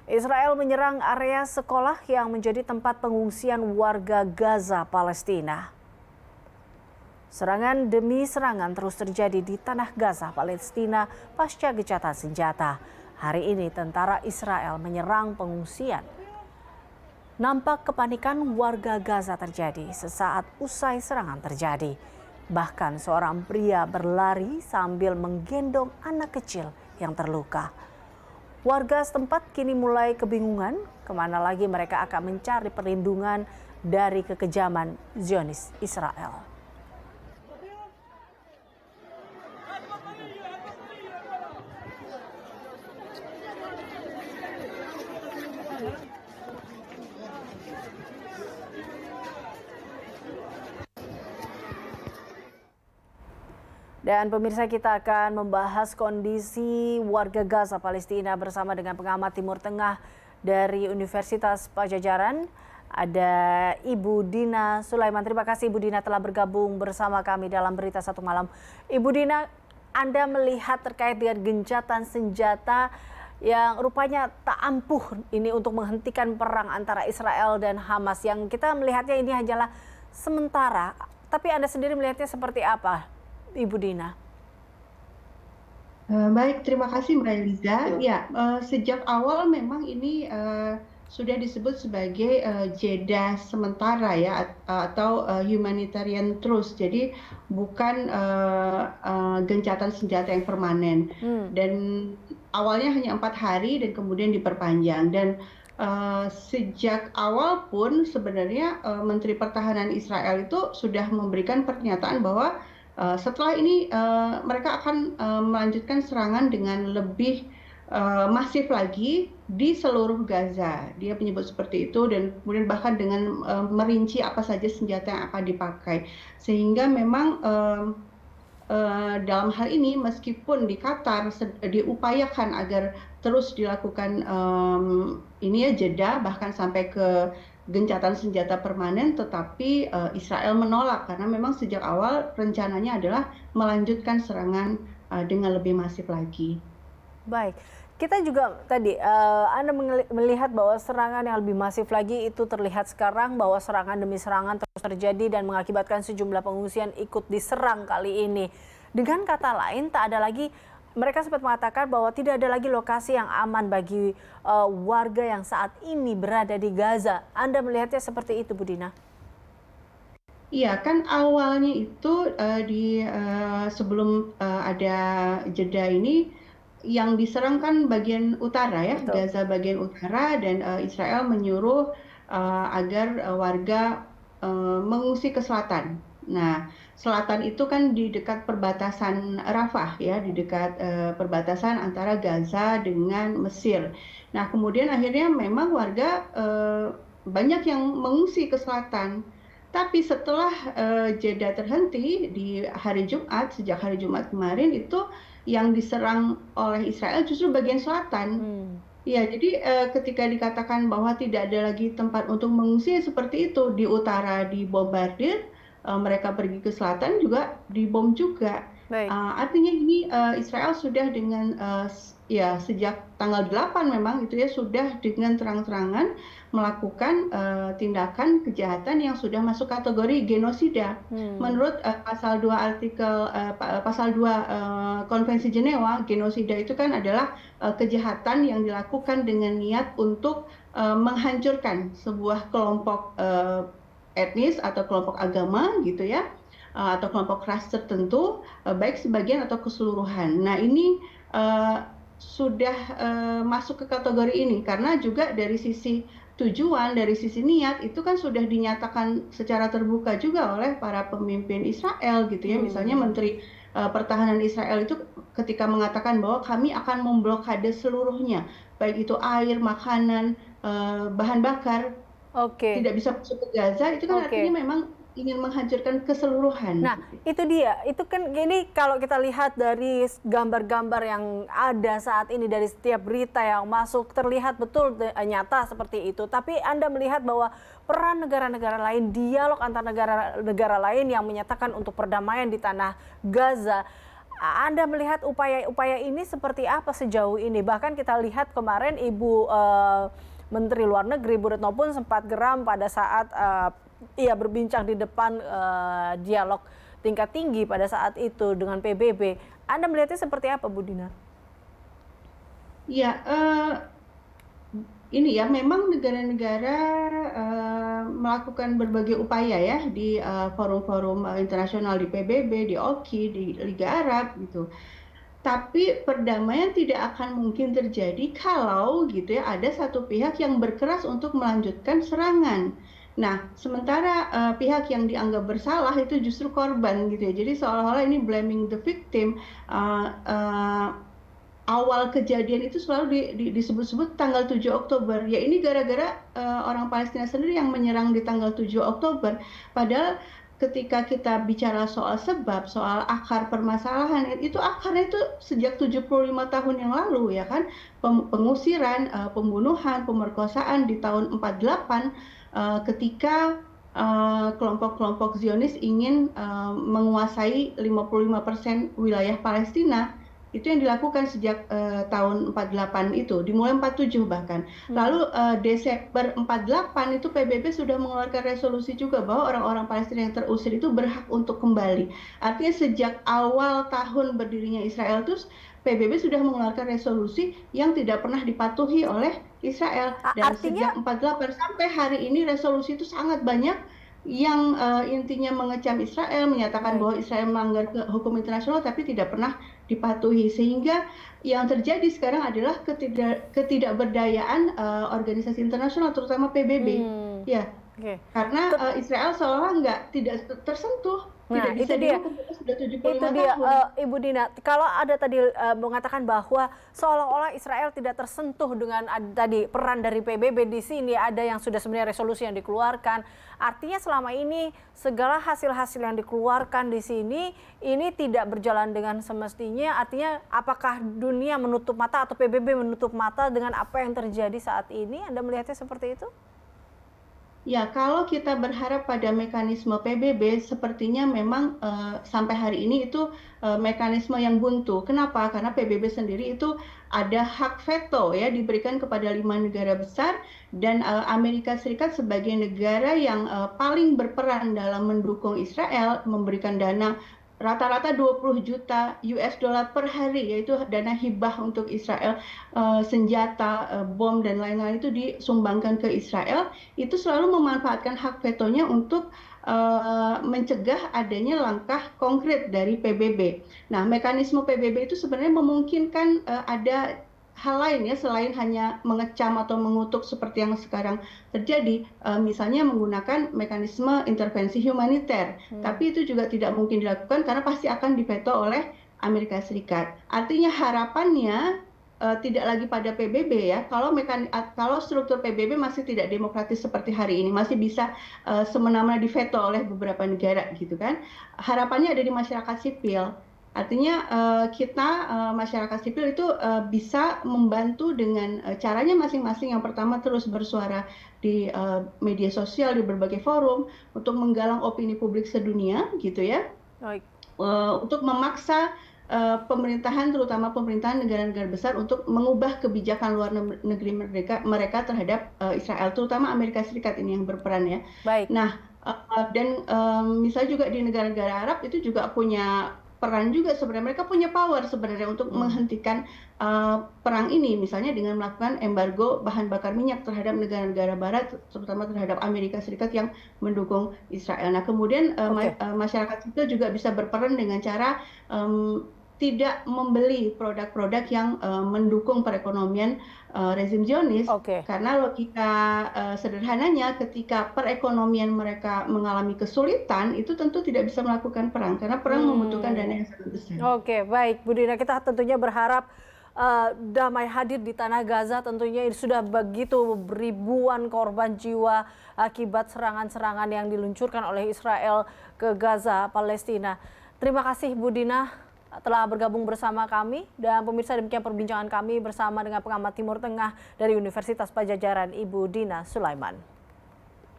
Israel menyerang area sekolah yang menjadi tempat pengungsian warga Gaza, Palestina. Serangan demi serangan terus terjadi di tanah Gaza, Palestina pasca gencatan senjata. Hari ini tentara Israel menyerang pengungsian. Nampak kepanikan warga Gaza terjadi sesaat usai serangan terjadi. Bahkan seorang pria berlari sambil menggendong anak kecil yang terluka. Warga setempat kini mulai kebingungan kemana lagi mereka akan mencari perlindungan dari kekejaman Zionis Israel. Dan pemirsa, kita akan membahas kondisi warga Gaza Palestina bersama dengan pengamat Timur Tengah dari Universitas Padjadjaran. Ada Ibu Dina Sulaiman. Terima kasih Ibu Dina telah bergabung bersama kami dalam Berita Satu Malam. Ibu Dina, Anda melihat terkait dengan gencatan senjata yang rupanya tak ampuh ini untuk menghentikan perang antara Israel dan Hamas. Yang kita melihatnya ini hanyalah sementara, tapi Anda sendiri melihatnya seperti apa, Ibu Dina? Baik, terima kasih Mbak Eliza. Ya, sejak awal memang ini sudah disebut sebagai jeda sementara ya, atau humanitarian truce. Jadi bukan gencatan senjata yang permanen. Dan awalnya hanya 4 hari dan kemudian diperpanjang. Dan sejak awal pun sebenarnya Menteri Pertahanan Israel itu sudah memberikan pernyataan bahwa setelah ini mereka akan melanjutkan serangan dengan lebih masif lagi di seluruh Gaza. Dia menyebut seperti itu dan kemudian bahkan dengan merinci apa saja senjata yang akan dipakai. Sehingga memang dalam hal ini meskipun di Qatar diupayakan agar terus dilakukan jeda bahkan sampai ke gencatan senjata permanen, tetapi Israel menolak karena memang sejak awal rencananya adalah melanjutkan serangan dengan lebih masif lagi. Baik, kita juga tadi Anda melihat bahwa serangan yang lebih masif lagi itu terlihat sekarang, bahwa serangan demi serangan terus terjadi dan mengakibatkan sejumlah pengungsian ikut diserang kali ini. Dengan kata lain, tak ada lagi, mereka sempat mengatakan bahwa tidak ada lagi lokasi yang aman bagi warga yang saat ini berada di Gaza. Anda melihatnya seperti itu, Bu Dina? Iya, kan awalnya itu sebelum ada jeda ini, yang diserang kan bagian utara ya, Betul. Gaza bagian utara, dan Israel menyuruh agar warga mengungsi ke selatan. Nah, selatan itu kan di dekat perbatasan Rafah ya, di dekat perbatasan antara Gaza dengan Mesir. Nah, kemudian akhirnya memang warga banyak yang mengungsi ke selatan. Tapi setelah jeda terhenti di hari Jumat, sejak hari Jumat kemarin itu yang diserang oleh Israel justru bagian selatan. Ya, jadi ketika dikatakan bahwa tidak ada lagi tempat untuk mengungsi seperti itu, di utara dibombardir, mereka pergi ke selatan juga dibom juga. Artinya ini Israel sudah dengan ya sejak tanggal 8 memang itu ya sudah dengan terang-terangan melakukan tindakan kejahatan yang sudah masuk kategori genosida. Menurut pasal 2 Konvensi Jenewa, genosida itu kan adalah kejahatan yang dilakukan dengan niat untuk menghancurkan sebuah kelompok etnis atau kelompok agama gitu ya, atau kelompok ras tertentu, baik sebagian atau keseluruhan. Nah, ini sudah masuk ke kategori ini karena juga dari sisi tujuan, dari sisi niat itu kan sudah dinyatakan secara terbuka juga oleh para pemimpin Israel gitu ya. Misalnya Menteri Pertahanan Israel itu ketika mengatakan bahwa kami akan memblokade seluruhnya, baik itu air, makanan, bahan bakar, tidak bisa masuk ke Gaza, itu kan artinya memang ingin menghancurkan keseluruhan. Nah, itu dia. Itu kan gini, kalau kita lihat dari gambar-gambar yang ada saat ini, dari setiap berita yang masuk, terlihat betul nyata seperti itu. Tapi Anda melihat bahwa peran negara-negara lain, dialog antar negara-negara lain yang menyatakan untuk perdamaian di tanah Gaza, Anda melihat upaya-upaya ini seperti apa sejauh ini? Bahkan kita lihat kemarin Ibu Menteri Luar Negeri Bu Retno pun sempat geram pada saat ia berbincang di depan dialog tingkat tinggi pada saat itu dengan PBB. Anda melihatnya seperti apa, Bu Dina? Ya, ini ya memang negara-negara melakukan berbagai upaya ya di forum-forum internasional, di PBB, di OKI, di Liga Arab gitu. Tapi perdamaian tidak akan mungkin terjadi kalau gitu ya ada satu pihak yang berkeras untuk melanjutkan serangan. Nah, sementara pihak yang dianggap bersalah itu justru korban gitu ya. Jadi seolah-olah ini blaming the victim. Uh, uh, Awal kejadian itu selalu disebut-sebut tanggal 7 Oktober. Ya ini gara-gara orang Palestina sendiri yang menyerang di tanggal 7 Oktober. Padahal ketika kita bicara soal sebab, soal akar permasalahan, itu akarnya itu sejak 75 tahun yang lalu ya kan. Pengusiran, pembunuhan, pemerkosaan di tahun 48 ketika kelompok-kelompok Zionis ingin menguasai 55% wilayah Palestina. Itu yang dilakukan sejak tahun 48 itu, dimulai 47 bahkan. Lalu Desember 48 itu PBB sudah mengeluarkan resolusi juga bahwa orang-orang Palestina yang terusir itu berhak untuk kembali. Artinya sejak awal tahun berdirinya Israel itu PBB sudah mengeluarkan resolusi yang tidak pernah dipatuhi oleh Israel. Dan Artinya sejak 48 sampai hari ini resolusi itu sangat banyak yang intinya mengecam Israel, menyatakan bahwa Israel melanggar hukum internasional tapi tidak pernah dipatuhi. Sehingga yang terjadi sekarang adalah ketidakberdayaan organisasi internasional terutama PBB. Ya, karena Israel seolah tidak tersentuh. Nah, tidak bisa itu dia. dihukum, sudah 75 Itu dia, tahun. Ibu Dina. Kalau ada tadi mengatakan bahwa seolah-olah Israel tidak tersentuh dengan tadi peran dari PBB di sini, ada yang sudah sebenarnya resolusi yang dikeluarkan. Artinya selama ini segala hasil-hasil yang dikeluarkan di sini ini tidak berjalan dengan semestinya. Artinya apakah dunia menutup mata atau PBB menutup mata dengan apa yang terjadi saat ini? Anda melihatnya seperti itu? Ya, kalau kita berharap pada mekanisme PBB, sepertinya memang sampai hari ini itu mekanisme yang buntu. Kenapa? Karena PBB sendiri itu ada hak veto ya diberikan kepada 5 negara besar dan Amerika Serikat sebagai negara yang paling berperan dalam mendukung Israel, memberikan dana rata-rata 20 juta US dollar per hari, yaitu dana hibah untuk Israel, senjata, bom, dan lain-lain itu disumbangkan ke Israel, itu selalu memanfaatkan hak vetonya untuk mencegah adanya langkah konkret dari PBB. Nah, mekanisme PBB itu sebenarnya memungkinkan ada hal lain ya selain hanya mengecam atau mengutuk seperti yang sekarang terjadi, misalnya menggunakan mekanisme intervensi humaniter. Tapi itu juga tidak mungkin dilakukan karena pasti akan diveto oleh Amerika Serikat. Artinya harapannya tidak lagi pada PBB ya. Kalau struktur PBB masih tidak demokratis seperti hari ini, masih bisa semena-mena diveto oleh beberapa negara gitu kan. Harapannya ada di masyarakat sipil. Artinya kita masyarakat sipil itu bisa membantu dengan caranya masing-masing. Yang pertama terus bersuara di media sosial, di berbagai forum untuk menggalang opini publik sedunia gitu ya. Untuk memaksa pemerintahan, terutama pemerintahan negara-negara besar untuk mengubah kebijakan luar negeri mereka terhadap Israel, terutama Amerika Serikat ini yang berperan ya. Nah, dan misalnya juga di negara-negara Arab itu juga punya peran juga sebenarnya, mereka punya power sebenarnya untuk menghentikan perang ini, misalnya dengan melakukan embargo bahan bakar minyak terhadap negara-negara Barat, terutama terhadap Amerika Serikat yang mendukung Israel. Nah, kemudian masyarakat sipil juga bisa berperan dengan cara tidak membeli produk-produk yang mendukung perekonomian rezim Zionis, karena logika sederhananya ketika perekonomian mereka mengalami kesulitan, itu tentu tidak bisa melakukan perang, karena perang membutuhkan dana yang sangat besar. Oke, baik Bu Dina, kita tentunya berharap damai hadir di tanah Gaza. Tentunya sudah begitu ribuan korban jiwa akibat serangan-serangan yang diluncurkan oleh Israel ke Gaza, Palestina. Terima kasih Bu Dina telah bergabung bersama kami, dan pemirsa, demikian perbincangan kami bersama dengan pengamat Timur Tengah dari Universitas Padjadjaran, Ibu Dina Sulaiman.